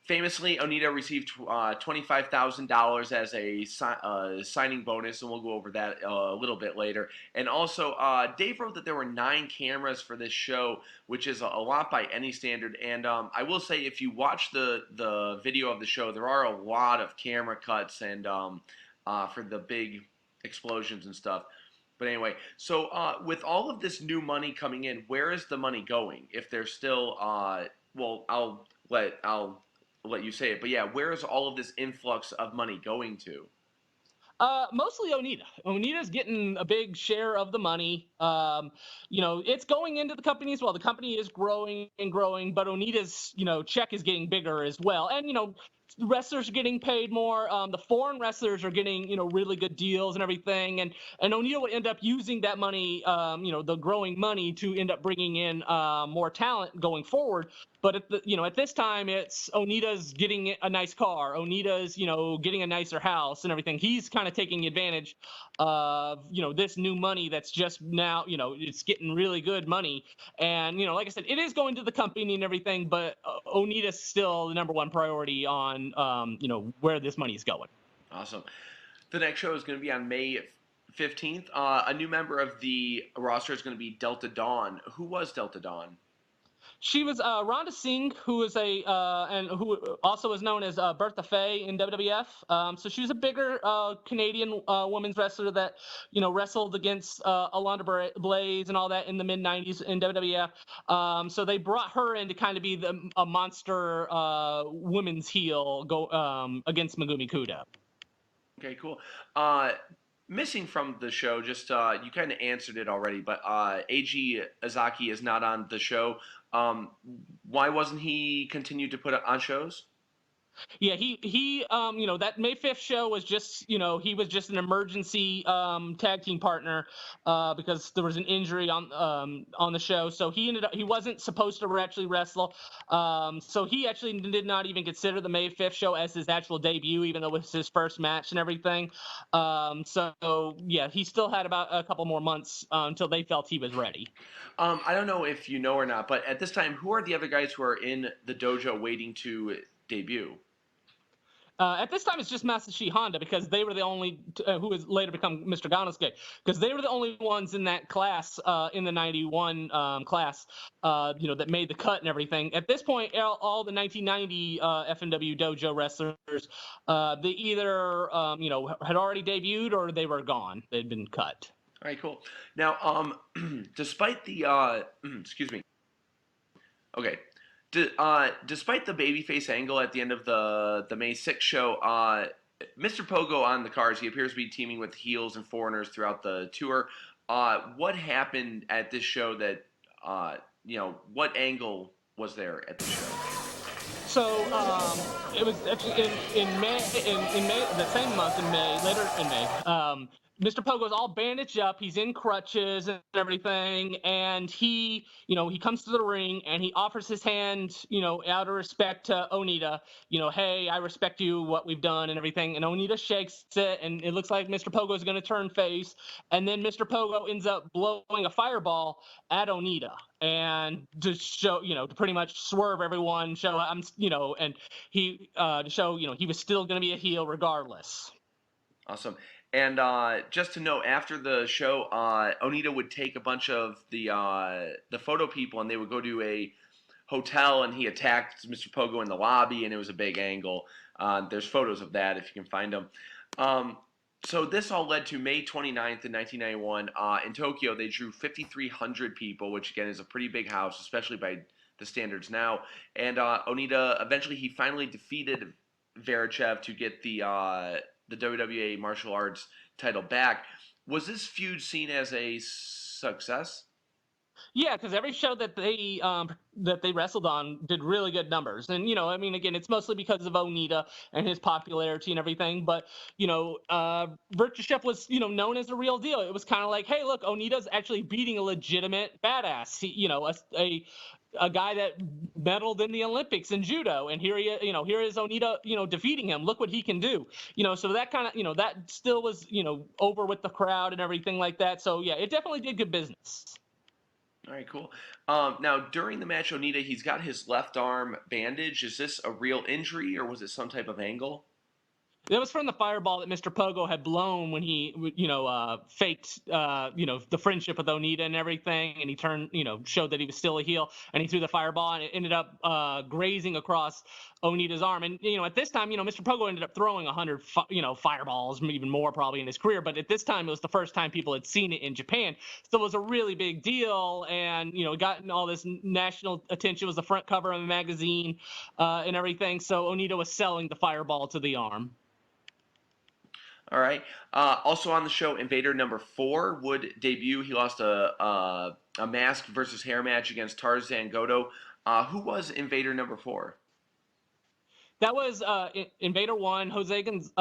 Famously, Onita received $25,000 as a signing bonus, and we'll go over that a little bit later. And also, Dave wrote that there were 9 cameras for this show, which is a lot by any standard. And I will say, if you watch the video of the show, there are a lot of camera cuts and for the big explosions and stuff. But anyway, so with all of this new money coming in, where is the money going? If there's still, well, I'll let you say it, but yeah, where is all of this influx of money going to? Mostly Onita. Onita's getting a big share of the money. It's going into the company as well. The company is growing and growing, but Onita's check is getting bigger as well. And wrestlers are getting paid more. The foreign wrestlers are getting, really good deals and everything. And O'Neill would end up using that money, the growing money, to end up bringing in more talent going forward. But at this time, it's Onita's getting a nice car. Onita's, getting a nicer house and everything. He's kind of taking advantage of, this new money that's just now, it's getting really good money. And, like I said, it is going to the company and everything, but Onita's still the number one priority on, where this money is going. Awesome. The next show is going to be on May 15th. A new member of the roster is going to be Delta Dawn. Who was Delta Dawn? She was Rhonda Singh, who is and who also is known as Bertha Faye in WWF. So she was a bigger Canadian women's wrestler that wrestled against Alundra Blaze and all that in the mid '90s in WWF. So they brought her in to kind of be a monster women's heel against Megumi Kudo. Okay, cool. Missing from the show, just you kind of answered it already, but Eiji Azaki is not on the show. Why wasn't he continued to put on shows? Yeah, he that May 5th show was just, he was just an emergency tag team partner because there was an injury on the show. So he wasn't supposed to actually wrestle. So he actually did not even consider the May 5th show as his actual debut, even though it was his first match and everything. So yeah, he still had about a couple more months until they felt he was ready. I don't know if you know or not, but at this time, who are the other guys who are in the dojo waiting to debut? At this time, it's just Masashi Honda, because they were the only who has later become Mr. Ganosuke, because they were the only ones in that class, in the '91 class, that made the cut and everything. At this point, all the 1990 FMW dojo wrestlers, they either had already debuted or they were gone. They'd been cut. All right, cool. Now, despite the excuse me. Okay. Despite the babyface angle at the end of the May 6th show, Mr. Pogo on the cards, he appears to be teaming with heels and foreigners throughout the tour. What happened at this show that, what angle was there at the show? So it was actually in May, in May, the same month in May, later in May. Mr. Pogo's all bandaged up. He's in crutches and everything, and he comes to the ring and he offers his hand, out of respect to Onita. Hey, I respect you, what we've done and everything. And Onita shakes it, and it looks like Mr. Pogo is going to turn face, and then Mr. Pogo ends up blowing a fireball at Onita, and to show, to pretty much swerve everyone, show and he to show, he was still going to be a heel regardless. Awesome. And just to know, after the show, Onita would take a bunch of the photo people, and they would go to a hotel, and he attacked Mr. Pogo in the lobby, and it was a big angle. There's photos of that if you can find them. So this all led to May 29th in 1991. In Tokyo, they drew 5,300 people, which again is a pretty big house, especially by the standards now. And Onita, eventually he finally defeated Verichev to get the WWA martial arts title back. Was this feud seen as a success? Yeah, because every show that they wrestled on did really good numbers, and again, it's mostly because of Onita and his popularity and everything. But Virtua was known as a real deal. It was kind of like, hey, look, Onita's actually beating a legitimate badass. A guy that medaled in the Olympics in judo, and here is Onita, defeating him. Look what he can do. So that kind of, that still was, over with the crowd and everything like that. So yeah, it definitely did good business. All right, cool. Now, during the match, Onita, he's got his left arm bandaged. Is this a real injury, or was it some type of angle? That was from the fireball that Mr. Pogo had blown when he, faked, the friendship with Onita and everything, and he turned, showed that he was still a heel, and he threw the fireball, and it ended up grazing across Onita's arm. And at this time, Mr. Pogo ended up throwing 100, fireballs, even more probably in his career. But at this time, it was the first time people had seen it in Japan, so it was a really big deal, and gotten all this national attention. It was the front cover of the magazine, and everything. So Onita was selling the fireball to the arm. All right. Also on the show, Invader number 4 would debut. He lost a mask versus hair match against Tarzan Goto. Who was Invader number 4? That was Invader One, Jose Gonzalez's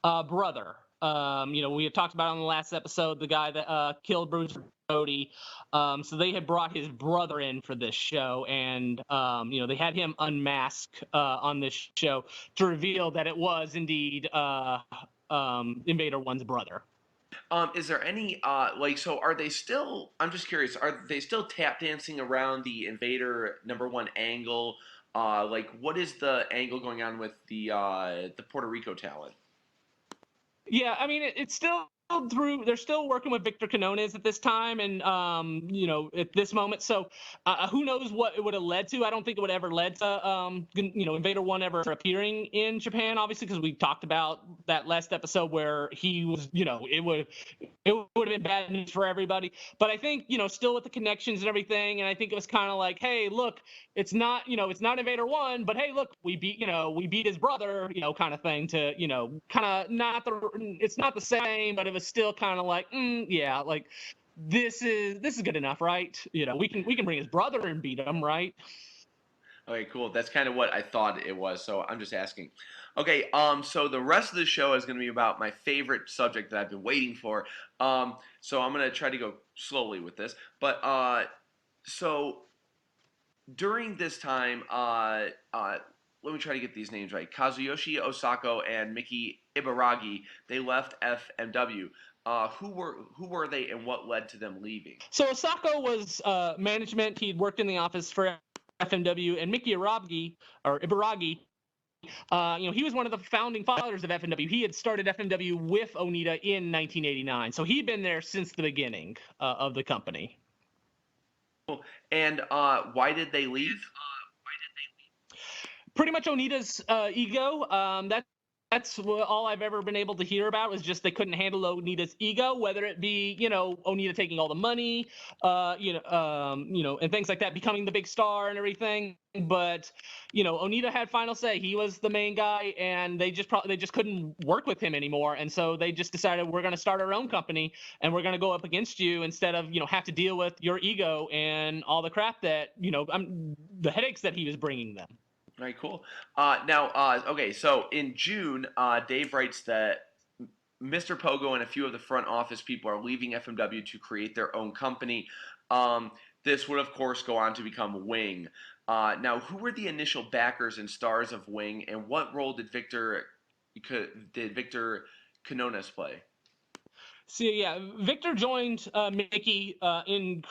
brother. We had talked about on the last episode the guy that killed Bruce Brody. So they had brought his brother in for this show, and they had him unmask on this show to reveal that it was indeed Invader One's brother. Is there any so are they still? I'm just curious. Are they still tap dancing around the Invader #1 angle? What is the angle going on with the Puerto Rico talent? Yeah, I mean, it's still through. They're still working with Victor Quinones at this time, and at this moment. So, who knows what it would have led to? I don't think it would ever led to Invader One ever appearing in Japan, obviously, because we talked about that last episode where he was. It would have been bad news for everybody. But I think still with the connections and everything, and I think it was kind of like, hey, look, it's not Invader One, but hey, look, we beat his brother, kind of thing to kind of not it's not the same, but it was still kind of like, yeah, like this is good enough, right? We can bring his brother and beat him, right? Okay, cool. That's kind of what I thought it was, so I'm just asking. Okay, so the rest of the show is going to be about my favorite subject that I've been waiting for. So I'm going to try to go slowly with this, but so during this time, let me try to get these names right. Kazuyoshi Osako and Miki Ibaragi, they left FMW. Who were they, and what led to them leaving? So Osako was management. He'd worked in the office for FMW, and Miki Ibaragi, he was one of the founding fathers of FMW. He had started FMW with Onita in 1989, so he'd been there since the beginning of the company. And why did they leave? Pretty much Onita's ego. That's all I've ever been able to hear about, was just they couldn't handle Onita's ego, whether it be Onita taking all the money, and things like that, becoming the big star and everything. But Onita had final say. He was the main guy, and they just couldn't work with him anymore. And so they just decided, we're going to start our own company, and we're going to go up against you instead of have to deal with your ego and all the crap that the headaches that he was bringing them. All right, cool. Okay, so in June, Dave writes that Mr. Pogo and a few of the front office people are leaving FMW to create their own company. This would, of course, go on to become Wing. Now, who were the initial backers and stars of Wing, and what role did Victor Quinones play? So yeah, Victor joined Mickey in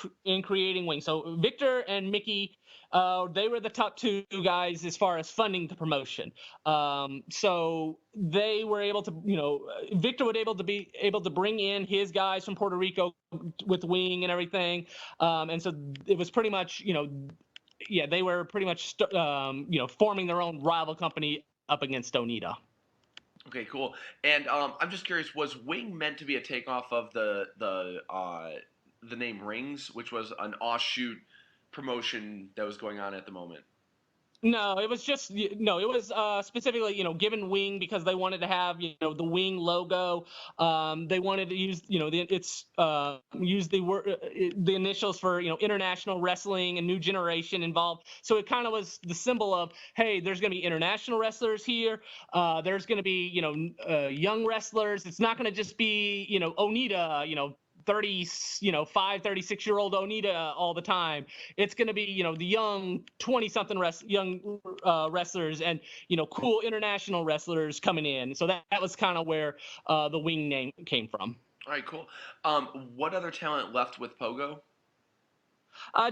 creating Wing. So Victor and Mickey, they were the top two guys as far as funding the promotion. So they were able to, Victor would be able to bring in his guys from Puerto Rico with Wing and everything. And so it was pretty much, they were pretty much, forming their own rival company up against Onita. Okay, cool. And I'm just curious, was Wing meant to be a takeoff of the name Rings, which was an offshoot promotion that was going on at the moment? No, it was specifically, given Wing because they wanted to have, the Wing logo. They wanted to use, use the initials for, international wrestling and new generation involved. So it kind of was the symbol of, hey, there's going to be international wrestlers here. There's going to be, young wrestlers. It's not going to just be, Onita, 36-year-old Onita all the time. It's going to be, the young 20-something wrestlers and, cool international wrestlers coming in. So that was kind of where the Wing name came from. All right, cool. What other talent left with Pogo?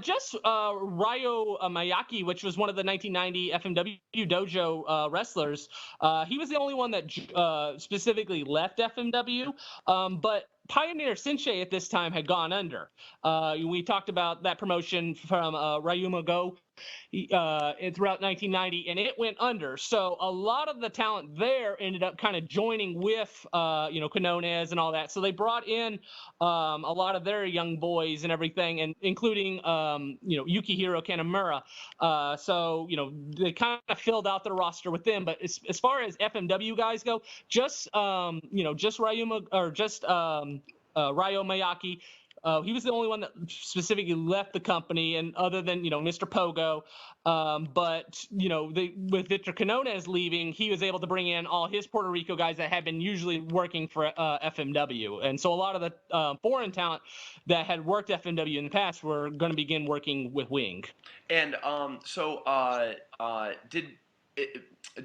Just Ryo Mayaki, which was one of the 1990 FMW dojo wrestlers. He was the only one that specifically left FMW, but Pioneer Sensei at this time had gone under. We talked about that promotion from Ryuma Go throughout 1990, and it went under. So a lot of the talent there ended up kind of joining with, Quinones and all that. So they brought in a lot of their young boys and everything, and including, Yukihiro Kanamura. So, they kind of filled out their roster with them. But as far as FMW guys go, just Ryuma or just Ryo Mayaki, he was the only one that specifically left the company, and other than Mr. Pogo, but with Victor Quinones leaving, he was able to bring in all his Puerto Rico guys that had been usually working for FMW, and so a lot of the foreign talent that had worked FMW in the past were going to begin working with Wing. And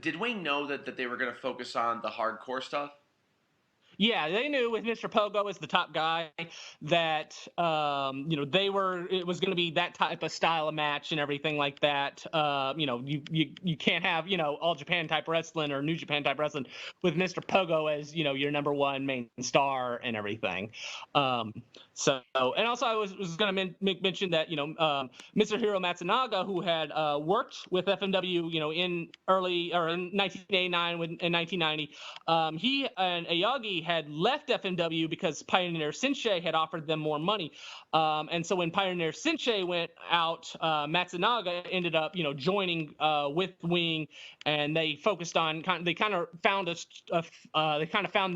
did Wayne know that they were going to focus on the hardcore stuff? Yeah, they knew with Mr. Pogo as the top guy that it was going to be that type of style of match and everything like that. You can't have all Japan type wrestling or New Japan type wrestling with Mr. Pogo as your number one main star and everything. And also I was going to mention that Mr. Hiro Matsunaga, who had worked with FMW in early or in 1989 and 1990, he and Ayagi had left FMW because Pioneer Sensei had offered them more money. And so when Pioneer Sensei went out, Matsunaga ended up, joining with Wing, and they focused on they kind of found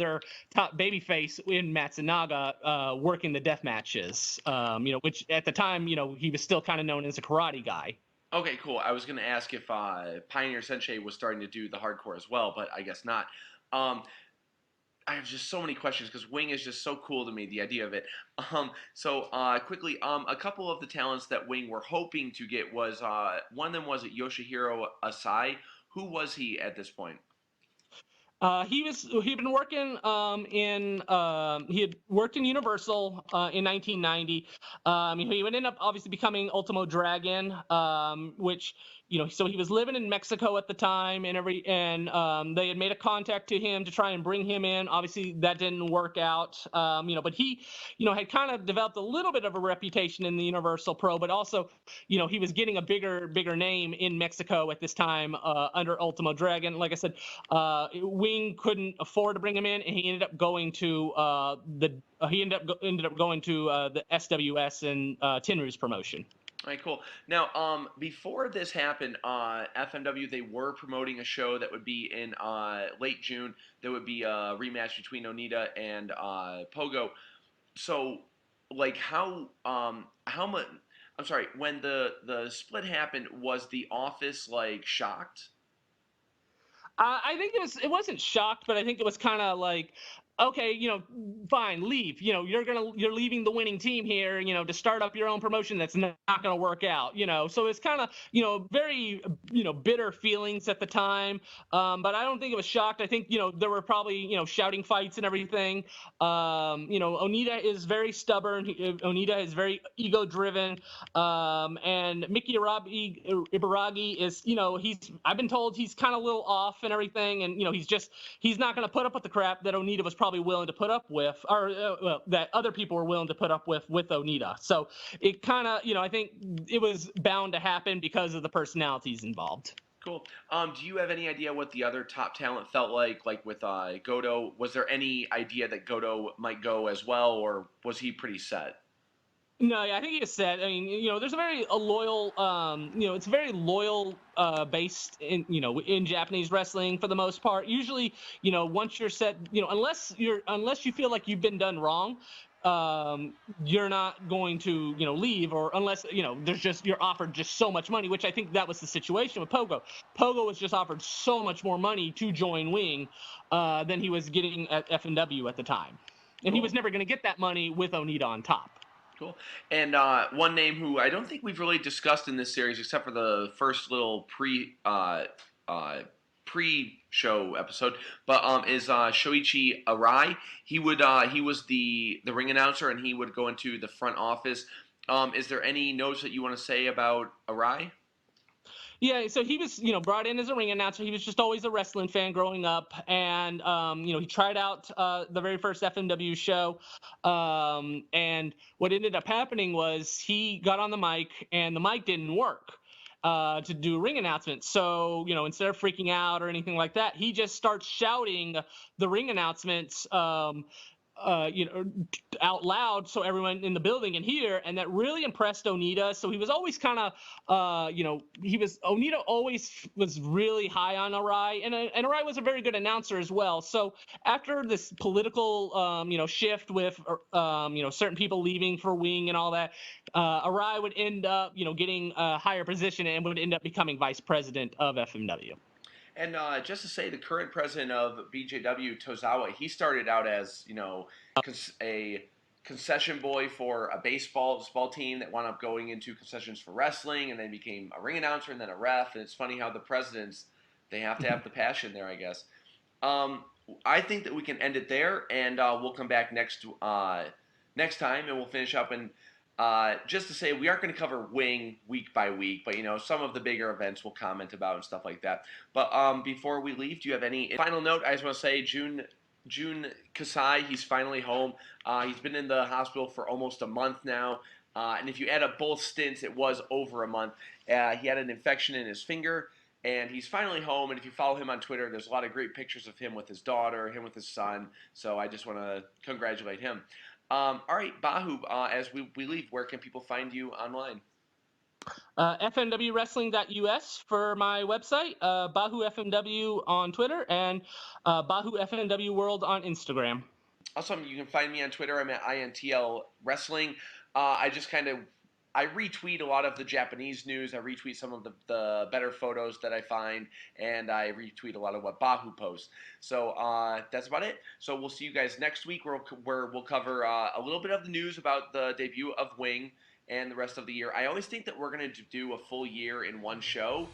their top babyface in Matsunaga, working the death matches. Which at the time, he was still kind of known as a karate guy. Okay, cool. I was going to ask if Pioneer Sensei was starting to do the hardcore as well, but I guess not. I have just so many questions because Wing is just so cool to me, the idea of it. Quickly, a couple of the talents that Wing were hoping to get was one of them was Yoshihiro Asai. Who was he at this point? He'd been working he had worked in Universal in 1990. He would end up obviously becoming Ultimo Dragon, which so he was living in Mexico at the time, and they had made a contact to him to try and bring him in. Obviously that didn't work out. But he had kind of developed a little bit of a reputation in the Universal Pro, but also he was getting a bigger name in Mexico at this time under Ultimo Dragon. Like I said, Wing couldn't afford to bring him in, and he ended up going to the SWS and Tenryu's promotion. All right, cool. Now, before this happened, FMW, they were promoting a show that would be in late June. There would be a rematch between Onita and Pogo. So, like, how much? I'm sorry. When the split happened, was the office like shocked? I think it wasn't shocked, but I think it was kind of like, okay, fine, leave. You're leaving the winning team here, to start up your own promotion that's not going to work out. So it's kind of, very, bitter feelings at the time. But I don't think it was shocked. I think, there were probably, shouting fights and everything. Onita is very stubborn. Onita is very ego driven. And Mickey Ibaragi is, I've been told he's kind of a little off and everything. And, he's not going to put up with the crap that Onita was probably willing to put up with, or that other people were willing to put up with Onita. So it kind of, I think it was bound to happen because of the personalities involved. Cool. Do you have any idea what the other top talent felt like with Goto? Was there any idea that Goto might go as well, or was he pretty set? No, yeah, I think he said. I mean, there's a loyal, it's very loyal based in Japanese wrestling for the most part. Usually, once you're set, unless you feel like you've been done wrong, you're not going to, leave, or unless, you're offered just so much money, which I think that was the situation with Pogo. Pogo was just offered so much more money to join Wing than he was getting at FMW at the time. And he was never going to get that money with Onita on top. Cool. And one name who I don't think we've really discussed in this series, except for the first little pre-show episode, but is Shoichi Arai. He was the ring announcer, and he would go into the front office. Is there any notes that you want to say about Arai? Yeah, so he was, brought in as a ring announcer. He was just always a wrestling fan growing up, and he tried out the very first FMW show, and what ended up happening was he got on the mic, and the mic didn't work to do ring announcements. So, instead of freaking out or anything like that, he just starts shouting the ring announcements out loud so everyone in the building can hear, and that really impressed Onita. So he was always kind of, Onita always was really high on Arai, and Arai was a very good announcer as well. So after this political, shift with, certain people leaving for Wing and all that, Arai would end up, getting a higher position and would end up becoming vice president of FMW. And just to say, the current president of BJW, Tozawa, he started out as a concession boy for a baseball team that wound up going into concessions for wrestling, and then became a ring announcer and then a ref. And it's funny how the presidents, they have to have the passion there, I guess. Um, I think that we can end it there, and we'll come back next time, and we'll finish up. And just to say, we aren't going to cover Wing week by week, but some of the bigger events we'll comment about and stuff like that. But before we leave, do you have any final note? I just want to say, Jun Kasai, he's finally home. He's been in the hospital for almost a month now, and if you add up both stints, it was over a month. He had an infection in his finger, and he's finally home. And if you follow him on Twitter, there's a lot of great pictures of him with his daughter, him with his son. So I just want to congratulate him. All right, Bahu, as we leave, where can people find you online? FMWWrestling.us for my website, Bahu FMW on Twitter, and Bahu FMW World on Instagram. Awesome. You can find me on Twitter. I'm at INTL Wrestling. I retweet a lot of the Japanese news. I retweet some of the better photos that I find, and I retweet a lot of what Bahu posts. So that's about it. So we'll see you guys next week, where we'll cover a little bit of the news about the debut of Wing and the rest of the year. I always think that we're going to do a full year in one show,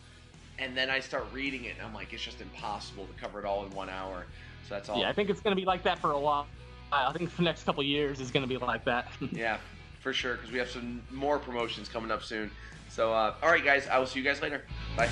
and then I start reading it, and I'm like, it's just impossible to cover it all in 1 hour. So that's all. Yeah, I think it's going to be like that for a while. I think the next couple of years is going to be like that. Yeah, for sure, because we have some more promotions coming up soon. So, all right, guys, I will see you guys later. Bye.